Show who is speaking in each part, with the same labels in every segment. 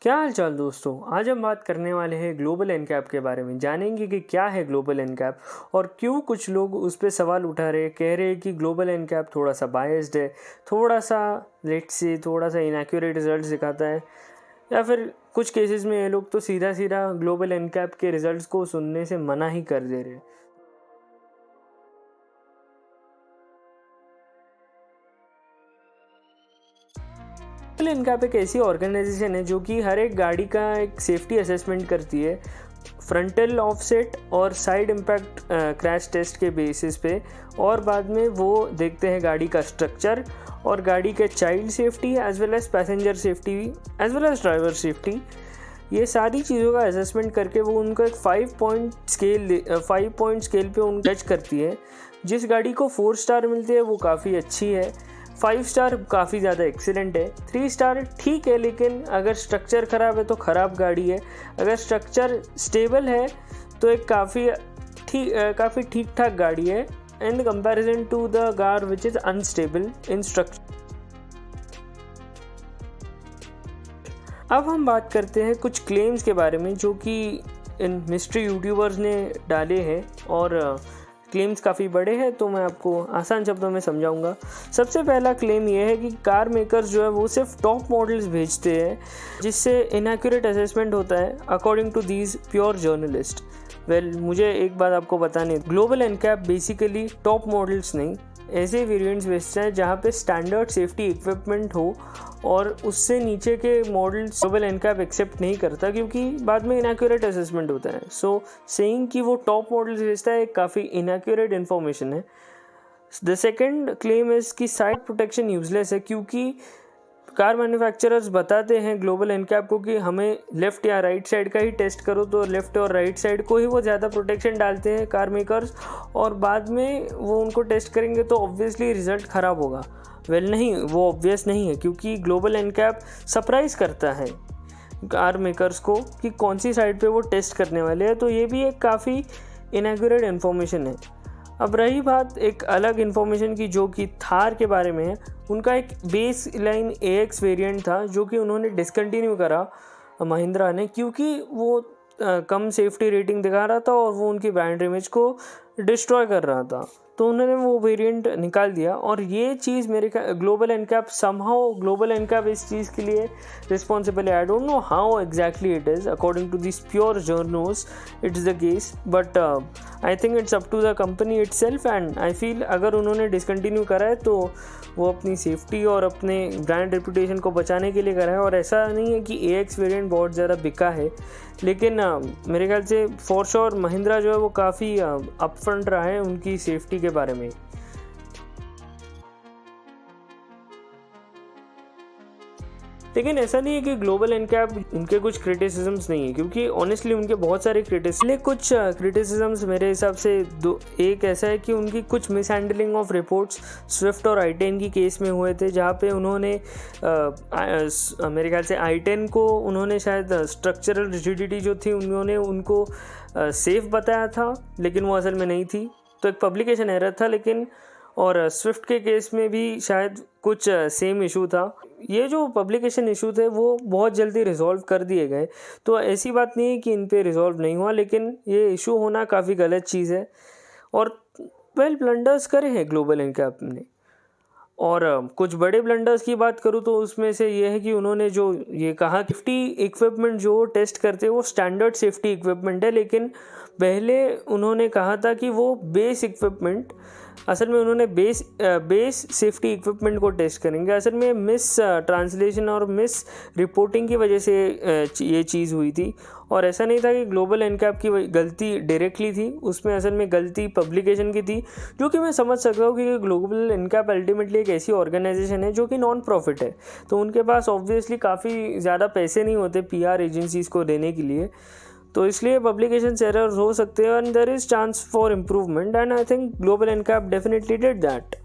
Speaker 1: क्या हाल चाल दोस्तों। आज हम बात करने वाले हैं ग्लोबल एनकैप के बारे में। जानेंगे कि क्या है ग्लोबल एनकैप और क्यों कुछ लोग उस पर सवाल उठा रहे, कह रहे हैं कि ग्लोबल एनकैप थोड़ा सा बायस्ड है, थोड़ा सा इनएक्यूरेट रिजल्ट्स दिखाता है, या फिर कुछ केसेस में ये लोग तो सीधा सीधा ग्लोबल एनकैप के रिजल्ट्स को सुनने से मना ही कर दे रहे। ग्लोबल एनकैप एक ऐसी ऑर्गेनाइजेशन है जो कि हर एक गाड़ी का एक सेफ्टी असेसमेंट करती है, फ्रंटल ऑफसेट और साइड इम्पैक्ट क्रैश टेस्ट के बेसिस पे, और बाद में वो देखते हैं गाड़ी का स्ट्रक्चर और गाड़ी के child safety as well as passenger safety as well as driver safety. ये सारी चीज़ों का असेसमेंट करके वो उनको एक 5 पॉइंट स्केल पे उन जज करती है। जिस गाड़ी को 4 स्टार मिलते हैं वो काफ़ी अच्छी है, 5 स्टार काफ़ी ज़्यादा एक्सीलेंट है, 3 स्टार ठीक है लेकिन अगर स्ट्रक्चर ख़राब है तो ख़राब गाड़ी है, अगर स्ट्रक्चर स्टेबल है तो एक काफ़ी ठीक ठाक गाड़ी है in comparison to the car which is unstable in structure. अब हम बात करते हैं कुछ क्लेम्स के बारे में जो कि इन मिस्ट्री यूट्यूबर्स ने डाले हैं, और क्लेम्स काफ़ी बड़े हैं तो मैं आपको आसान शब्दों में समझाऊंगा। सबसे पहला क्लेम ये है कि कार मेकर्स जो है वो सिर्फ टॉप मॉडल्स भेजते हैं जिससे इनएक्यूरेट असेसमेंट होता है according to these pure journalist. मुझे एक बात आपको बतानी है, Global NCAP basically top models नहीं, ऐसे वेरिएंट्स बेचते हैं जहाँ पे स्टैंडर्ड सेफ्टी इक्विपमेंट हो, और उससे नीचे के मॉडल्स ग्लोबल एनकैप एक्सेप्ट नहीं करता क्योंकि बाद में इनएक्यूरेट असेसमेंट होता है। सो सेइंग कि वो टॉप मॉडल्स बेचता है काफ़ी इनएक्यूरेट इन्फॉर्मेशन है। द सेकेंड क्लेम इज़ कि साइड प्रोटेक्शन यूजलेस है, क्योंकि कार मैन्युफैक्चरर्स बताते हैं ग्लोबल एनकैप को कि हमें लेफ़्ट या राइट साइड का ही टेस्ट करो, तो लेफ़्ट और राइट साइड को ही वो ज़्यादा प्रोटेक्शन डालते हैं कार मेकर्स, और बाद में वो उनको टेस्ट करेंगे तो ऑब्वियसली रिज़ल्ट ख़राब होगा। नहीं, वो ऑब्वियस नहीं है क्योंकि ग्लोबल एनकैप सरप्राइज़ करता है कार मेकर्स को कि कौन सी साइड पे वो टेस्ट करने वाले हैं, तो ये भी एक काफ़ी इनएक्यूरेट इन्फॉर्मेशन है। अब रही बात एक अलग इन्फॉर्मेशन की जो कि थार के बारे में है। उनका एक बेस लाइन AX वेरिएंट था जो कि उन्होंने डिसकंटिन्यू करा महिंद्रा ने, क्योंकि वो कम सेफ्टी रेटिंग दिखा रहा था और वो उनकी ब्रांड इमेज को डिस्ट्रॉय कर रहा था, तो उन्होंने वो वेरिएंट निकाल दिया। और ये चीज़ मेरे ग्लोबल एनकैप इस चीज़ के लिए रिस्पॉन्सिबल है। I don't know how exactly it is, according to this pure journals it's the case, but I think it's up to the company itself, and I feel अगर उन्होंने डिसकंटिन्यू करा है तो वो अपनी सेफ्टी और अपने ब्रांड रेपुटेशन को बचाने के लिए करा है। और ऐसा नहीं है कि AX वेरिएंट बहुत ज़्यादा बिका है, लेकिन मेरे ख्याल से फॉर श्योर महिंद्रा जो है वो काफ़ी अपफ्रंट रहा है उनकी सेफ्टी के बारे में। लेकिन ऐसा नहीं है कि ग्लोबल एनकैप उनके कुछ क्रिटिसिजम्स नहीं है, क्योंकि ऑनेस्टली उनके बहुत सारे कुछ क्रिटिसिजम्स मेरे हिसाब से एक ऐसा है कि उनकी कुछ मिसहैंडलिंग ऑफ रिपोर्ट्स स्विफ्ट और i10 की केस में हुए थे, जहाँ पे उन्होंने मेरे ख्याल से i10 को उन्होंने शायद स्ट्रक्चरल रिजिडिटी जो थी उन्होंने उनको सेफ बताया था लेकिन वो असल में नहीं थी, तो एक पब्लिकेशन एरर था। लेकिन और स्विफ्ट के केस में भी शायद कुछ सेम इशू था। ये जो पब्लिकेशन इशू थे वो बहुत जल्दी रिजॉल्व कर दिए गए, तो ऐसी बात नहीं है कि इन पे रिजॉल्व नहीं हुआ, लेकिन ये इशू होना काफ़ी गलत चीज़ है। और ब्लंडर्स करे हैं ग्लोबल एनकैप ने, और कुछ बड़े ब्लंडर्स की बात करूँ तो उसमें से ये है कि उन्होंने जो ये कहा सेफ्टी इक्विपमेंट जो टेस्ट करते हैं वो स्टैंडर्ड सेफ्टी इक्विपमेंट है, लेकिन पहले उन्होंने कहा था कि वो बेस इक्विपमेंट, असल में उन्होंने बेस सेफ्टी इक्विपमेंट को टेस्ट करेंगे। असल में मिस ट्रांसलेशन और मिस रिपोर्टिंग की वजह से ये चीज़ हुई थी, और ऐसा नहीं था कि ग्लोबल एनकैप की गलती डायरेक्टली थी, उसमें असल में गलती पब्लिकेशन की थी, जो कि मैं समझ सकता हूँ कि ग्लोबल एनकैप अल्टीमेटली एक ऐसी ऑर्गेनाइजेशन है जो कि नॉन प्रॉफिट है, तो उनके पास ऑब्वियसली काफ़ी ज़्यादा पैसे नहीं होते PR एजेंसीज़ को देने के लिए, तो इसलिए पब्लिकेशन एरर्स हो सकते हैं, and there is chance for improvement, and I think Global NCAP definitely did that.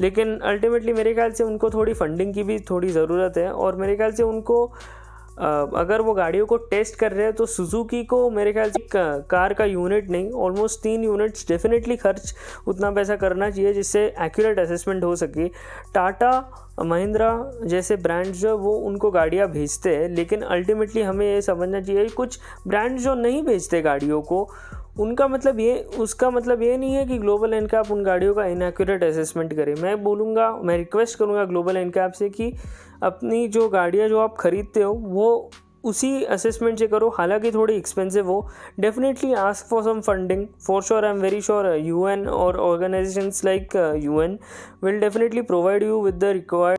Speaker 1: लेकिन अल्टीमेटली मेरे ख्याल से उनको थोड़ी फंडिंग की भी थोड़ी ज़रूरत है, और मेरे ख्याल से उनको अगर वो गाड़ियों को टेस्ट कर रहे हैं तो सुजुकी को मेरे ख्याल से कार का यूनिट नहीं, ऑलमोस्ट 3 यूनिट्स डेफिनेटली खर्च उतना पैसा करना चाहिए जिससे एक्यूरेट असेसमेंट हो सके। टाटा महिंद्रा जैसे ब्रांड्स जो वो उनको गाड़ियाँ भेजते हैं, लेकिन अल्टीमेटली हमें ये समझना चाहिए कुछ ब्रांड्स जो नहीं भेजते गाड़ियों को, उसका मतलब ये नहीं है कि ग्लोबल एनकैप उन गाड़ियों का इनएक्यूरेट असेसमेंट करे। मैं रिक्वेस्ट करूँगा ग्लोबल एनकैप से कि अपनी जो गाड़ियाँ जो आप खरीदते हो वो उसी असेसमेंट से करो, हालांकि थोड़ी एक्सपेंसिव हो। Definitely ask for some funding, for sure I am very sure UN और organisations like UN will definitely provide you with the required.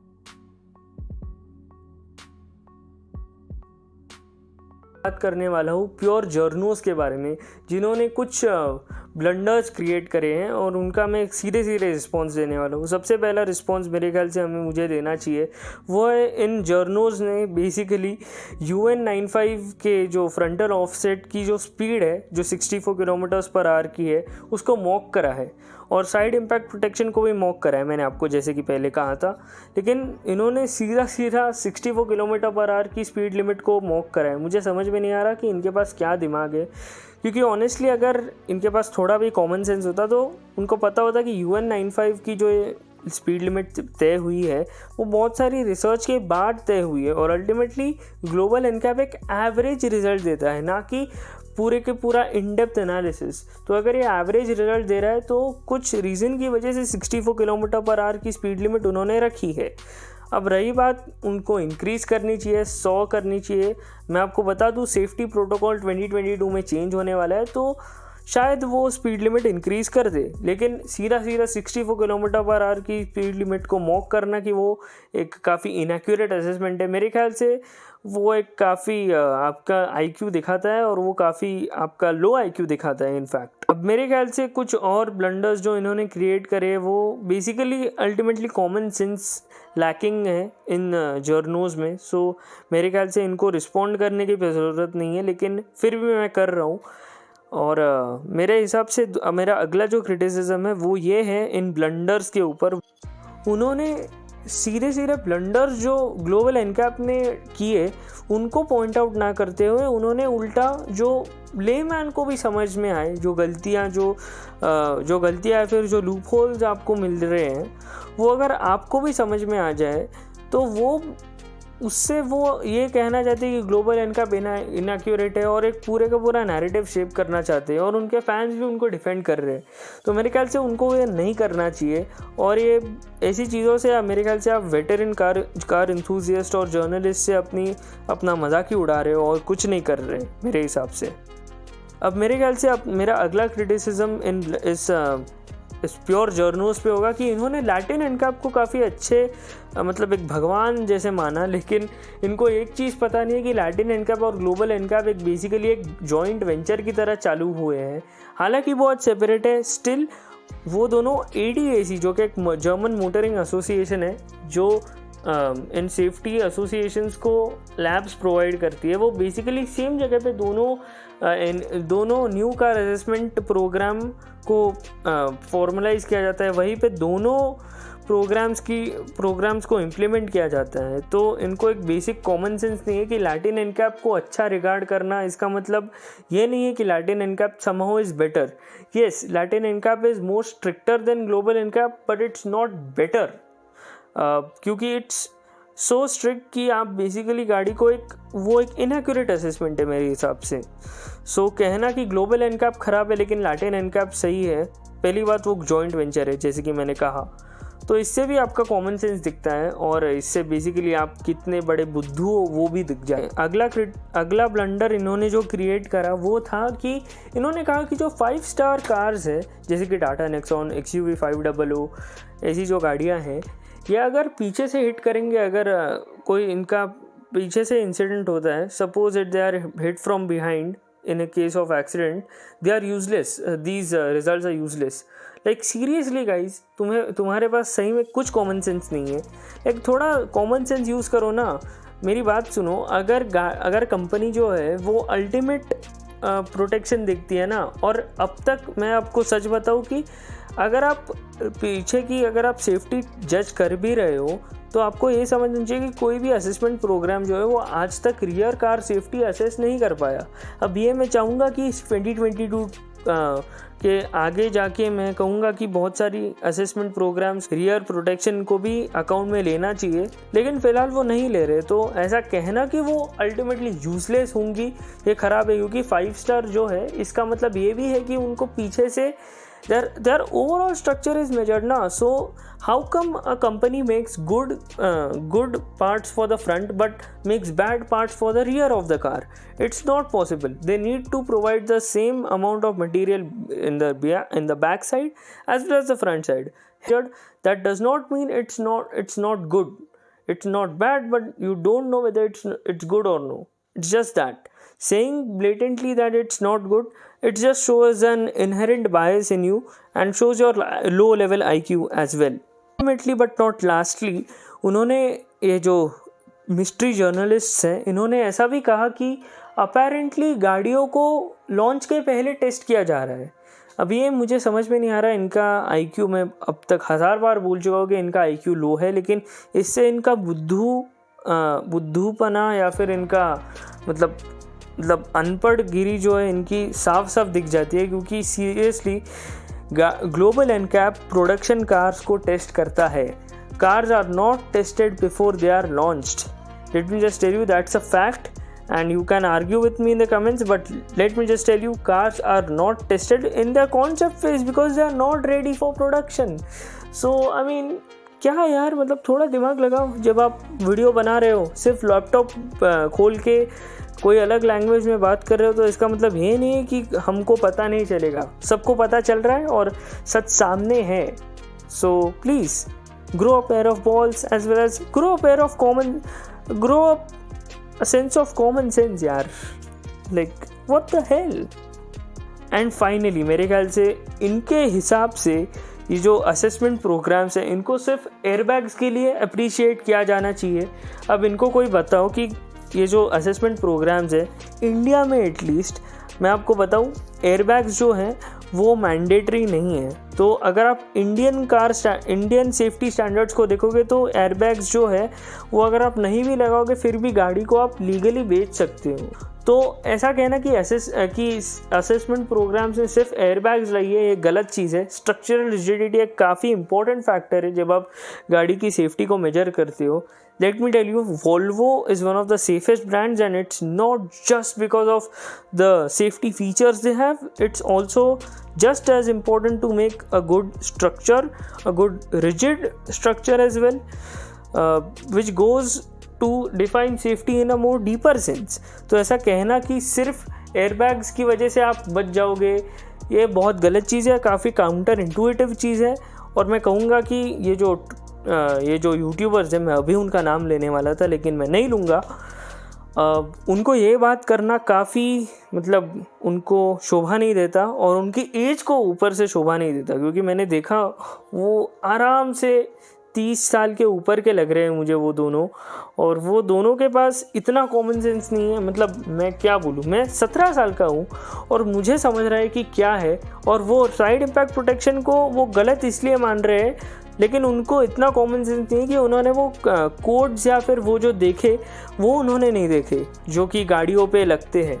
Speaker 1: बात करने वाला हूँ प्योर जर्नोस के बारे में, जिन्होंने कुछ ब्लंडर्स क्रिएट करे हैं और उनका मैं सीधे रिस्पॉन्स देने वाला हूँ। सबसे पहला रिस्पॉन्स मेरे ख्याल से मुझे देना चाहिए वो है इन जर्नोस ने बेसिकली UN95 के जो फ्रंटल ऑफसेट की जो स्पीड है जो 64 km/h की है उसको मॉक करा है और साइड इम्पैक्ट प्रोटेक्शन को भी मॉक करा है मैंने आपको जैसे कि पहले कहा था, लेकिन इन्होंने सीधा 64 km/h की स्पीड लिमिट को मॉक करा है। मुझे समझ में नहीं आ रहा कि इनके पास क्या दिमाग है, क्योंकि ऑनेस्टली अगर इनके पास थोड़ा भी कॉमन सेंस होता तो उनको पता होता कि UN95 की जो स्पीड लिमिट तय हुई है वो बहुत सारी रिसर्च के बाद तय हुई है और अल्टीमेटली ग्लोबल एनकैप एक एवरेज रिजल्ट देता है, ना कि पूरे के पूरा इन डेप्थ एनालिसिस। तो अगर ये एवरेज रिजल्ट दे रहा है तो कुछ रीज़न की वजह से 64 km/h की स्पीड लिमिट उन्होंने रखी है। अब रही बात उनको इंक्रीज़ करनी चाहिए, 100 करनी चाहिए। मैं आपको बता दूं सेफ्टी प्रोटोकॉल 2022 में चेंज होने वाला है तो शायद वो स्पीड लिमिट इंक्रीज़ कर दे, लेकिन सीधा 64 km/h की स्पीड लिमिट को मॉक करना कि वो एक काफ़ी इनएक्यूरेट असेसमेंट है। मेरे ख्याल से वो एक काफ़ी आपका IQ दिखाता है और वो काफ़ी आपका लो IQ दिखाता है इनफैक्ट। अब मेरे ख्याल से कुछ और ब्लंडर्स जो इन्होंने क्रिएट करे वो basically ultimately common sense lacking है इन जर्नोज़ में। सो मेरे ख्याल से इनको रिस्पॉन्ड करने की ज़रूरत नहीं है, लेकिन फिर भी मैं कर रहा हूँ। और मेरे हिसाब से मेरा अगला जो क्रिटिसिज्म है वो ये है इन ब्लंडर्स के ऊपर। उन्होंने सीधे ब्लंडर्स जो ग्लोबल एनकैप ने किए उनको पॉइंट आउट ना करते हुए उन्होंने उल्टा जो लेमैन को भी समझ में आए जो गलतियाँ या फिर जो लूप होल्स आपको मिल रहे हैं वो अगर आपको भी समझ में आ जाए तो वो उससे वो ये कहना चाहते हैं कि ग्लोबल एनकैप इनएक्यूरेट है और एक पूरे का पूरा नैरेटिव शेप करना चाहते हैं और उनके फैंस भी उनको डिफेंड कर रहे हैं। तो मेरे ख्याल से उनको ये नहीं करना चाहिए और ये ऐसी चीज़ों से मेरे ख्याल से आप वेटरन कार इंथुजियस्ट और जर्नलिस्ट से अपना मजाक ही उड़ा रहे हो और कुछ नहीं कर रहे मेरे हिसाब से। अब मेरे ख्याल से अब मेरा अगला क्रिटिसिज्म इस प्योर जर्नोस पे होगा कि इन्होंने लैटिन एनकैप को काफ़ी अच्छे मतलब एक भगवान जैसे माना, लेकिन इनको एक चीज़ पता नहीं है कि लैटिन एनकैप और ग्लोबल एनकैप एक बेसिकली एक जॉइंट वेंचर की तरह चालू हुए हैं। हालांकि बहुत सेपरेट है, स्टिल वो दोनों ADAC जो कि एक जर्मन मोटरिंग एसोसिएशन है जो इन सेफ्टी एसोसिएशंस को लैब्स प्रोवाइड करती है, वो बेसिकली सेम जगह पे दोनों न्यू कार असेसमेंट प्रोग्राम को फॉर्मलाइज किया जाता है, वहीं पे दोनों प्रोग्राम्स को इम्प्लीमेंट किया जाता है। तो इनको एक बेसिक कॉमन सेंस नहीं है कि लैटिन एनकैप को अच्छा रिगार्ड करना, इसका मतलब ये नहीं है कि Latin NCAP somehow is better. Yes, Latin NCAP is more stricter than Global NCAP but it's not better, क्योंकि इट्स सो स्ट्रिक्ट कि आप बेसिकली गाड़ी को वो एक इनएक्यूरेट असेसमेंट है मेरे हिसाब से। सो कहना कि ग्लोबल एनकैप ख़राब है लेकिन लैटिन एनकैप सही है, पहली बात वो जॉइंट वेंचर है जैसे कि मैंने कहा, तो इससे भी आपका कॉमन सेंस दिखता है और इससे बेसिकली आप कितने बड़े बुद्धू हो वो भी दिख जाए। अगला ब्लंडर इन्होंने जो क्रिएट करा वो था कि इन्होंने कहा कि जो 5 स्टार कार्स है जैसे कि टाटा नेक्सॉन, XUV 500 ऐसी जो गाड़ियाँ हैं, ये अगर पीछे से हिट करेंगे, अगर कोई इनका पीछे से इंसिडेंट होता है, suppose it they are hit from behind in a case of accident, they are useless, these results are useless. Like seriously guys, तुम्हारे पास सही में कुछ कॉमन सेंस नहीं है। लाइक थोड़ा कॉमन सेंस यूज़ करो ना। मेरी बात सुनो, अगर कंपनी जो है वो अल्टीमेट प्रोटेक्शन देखती है ना, और अब तक मैं आपको सच बताऊँ कि अगर आप पीछे की अगर आप सेफ्टी जज कर भी रहे हो तो आपको ये समझना चाहिए कि कोई भी असेसमेंट प्रोग्राम जो है वो आज तक रियर कार सेफ्टी असेस नहीं कर पाया। अब ये मैं चाहूँगा कि इस 2022 के आगे जाके मैं कहूँगा कि बहुत सारी असेसमेंट प्रोग्राम्स रियर प्रोटेक्शन को भी अकाउंट में लेना चाहिए, लेकिन फ़िलहाल वो नहीं ले रहे। तो ऐसा कहना कि वो अल्टीमेटली यूज़लेस होंगी ये ख़राब है, क्योंकि 5 स्टार जो है इसका मतलब ये भी है कि उनको पीछे से their overall structure is measured na. So how come a company makes good parts for the front but makes bad parts for the rear of the car? It's not possible. They need to provide the same amount of material in the back side as well as the front side. That does not mean it's not good, it's not bad, but you don't know whether it's good or no. It's just that saying blatantly that it's not good, it just shows an inherent bias in you and shows your low level IQ as well. Ultimately but not lastly, उन्होंने ये जो mystery journalists हैं इन्होंने ऐसा भी कहा कि apparently गाड़ियों को लॉन्च के पहले टेस्ट किया जा रहा है। अब ये मुझे समझ में नहीं आ रहा, इनका IQ मैं अब तक 1000 बार बोल चुका हूँ कि इनका IQ लो है, लेकिन इससे इनका बुद्धूपना या फिर इनका मतलब अनपढ़ गिरी जो है इनकी साफ साफ दिख जाती है। क्योंकि seriously Global NCAP production cars को टेस्ट करता है। Cars are not tested before they are launched. Let me just tell you that's a fact and you can argue with me in the comments, but let me just tell you, cars are not tested in their concept phase because they are not ready for production. So I mean, क्या यार, मतलब थोड़ा दिमाग लगाओ। जब आप video बना रहे हो, सिर्फ लैपटॉप खोल के कोई अलग लैंग्वेज में बात कर रहे हो, तो इसका मतलब ये नहीं है कि हमको पता नहीं चलेगा। सबको पता चल रहा है और सच सामने है। So please grow a pair of balls as well as grow up a sense of common sense यार। like what the hell। And finally मेरे ख्याल से इनके हिसाब से ये जो असेसमेंट प्रोग्राम्स हैं इनको सिर्फ एयरबैग्स के लिए अप्रिशिएट किया जाना चाहिए। अब इनको कोई बताओ कि ये जो असेसमेंट प्रोग्राम्स है इंडिया में एटलीस्ट मैं आपको बताऊं एयरबैग्स जो हैं वो मैंडेटरी नहीं है। तो अगर आप इंडियन सेफ्टी स्टैंडर्ड्स को देखोगे तो एयरबैग्स जो है वो अगर आप नहीं भी लगाओगे फिर भी गाड़ी को आप लीगली बेच सकते हो। तो ऐसा कहना कि असेसमेंट प्रोग्राम्स में सिर्फ एयरबैग्स लगाइए ये गलत चीज़ है। स्ट्रक्चरल रिजिडिटी एक काफ़ी इंपॉर्टेंट फैक्टर है जब आप गाड़ी की सेफ्टी को मेजर करते हो। Let me tell you, Volvo is one of the safest brands, and it's not just because of the safety features they have. It's also just as important to make a good structure, a good rigid structure as well, which goes to define safety in a more deeper sense. तो ऐसा कहना कि सिर्फ airbags की वजह से आप बच जाओगे ये बहुत गलत चीज़ है, काफ़ी काउंटर इंटुइटिव चीज़ है। और मैं कहूँगा कि ये जो यूट्यूबर्स हैं, मैं अभी उनका नाम लेने वाला था लेकिन मैं नहीं लूँगा, उनको ये बात करना काफ़ी मतलब उनको शोभा नहीं देता और उनकी एज को ऊपर से शोभा नहीं देता। क्योंकि मैंने देखा वो आराम से 30 साल के ऊपर के लग रहे हैं मुझे वो दोनों, और वो दोनों के पास इतना कॉमन सेंस नहीं है। मतलब मैं क्या बोलूँ, मैं 17 साल का हूँ और मुझे समझ रहा है कि क्या है, और वो साइड इम्पैक्ट प्रोटेक्शन को वो गलत इसलिए मान रहे हैं लेकिन उनको इतना कॉमन सेंस नहीं कि उन्होंने वो कोड्स या फिर वो जो देखे वो उन्होंने नहीं देखे जो कि गाड़ियों पे लगते हैं,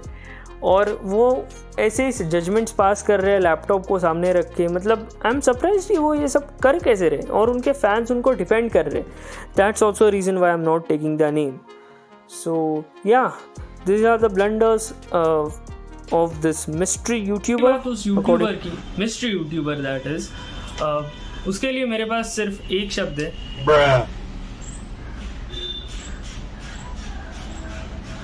Speaker 1: और वो ऐसे ही जजमेंट्स पास कर रहे हैं लैपटॉप को सामने रख के। मतलब आई एम सरप्राइज कि वो ये सब कर कैसे रहे और उनके फैंस उनको डिफेंड कर रहे। That's also reason why I am not taking the name. So yeah this are the blunders of this mystery YouTuber. उस यूट्यूबर की मिस्ट्री यूट्यूबर दैट इज उसके लिए मेरे पास सिर्फ एक शब्द है,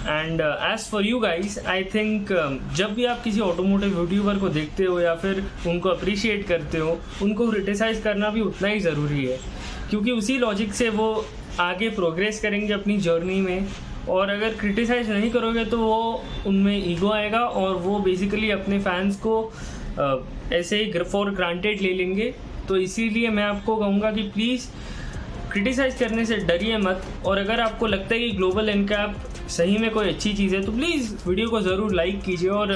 Speaker 1: and as for you guys I think जब भी आप किसी ऑटोमोटिव यूट्यूबर को देखते हो या फिर उनको अप्रिशिएट करते हो, उनको क्रिटिसाइज़ करना भी उतना ही ज़रूरी है, क्योंकि उसी लॉजिक से वो आगे प्रोग्रेस करेंगे अपनी जर्नी में। और अगर क्रिटिसाइज़ नहीं करोगे तो वो उनमें ईगो आएगा और वो बेसिकली अपने फैंस को ऐसे ही फॉर ग्रांटेड ले लेंगे। तो इसीलिए मैं आपको कहूँगा कि प्लीज़ क्रिटिसाइज़ करने से डरिए मत। और अगर आपको लगता है कि ग्लोबल एनकैप सही में कोई अच्छी चीज़ है तो प्लीज़ वीडियो को ज़रूर लाइक कीजिए और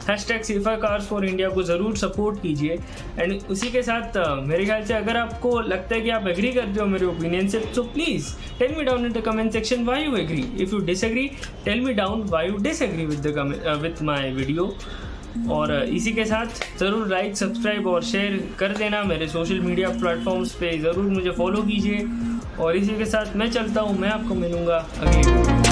Speaker 1: hashtag safer cars for India को ज़रूर सपोर्ट कीजिए। एंड उसी के साथ मेरे ख्याल से अगर आपको लगता है कि आप एग्री करते हो मेरे ओपिनियन से, तो please tell me down in the comment section why you agree. If you disagree, tell me down why you disagree with my video. और इसी के साथ ज़रूर लाइक, सब्सक्राइब और शेयर कर देना। मेरे सोशल मीडिया प्लेटफॉर्म्स पे ज़रूर मुझे फॉलो कीजिए। और इसी के साथ मैं चलता हूँ, मैं आपको मिलूँगा अगली वीडियो।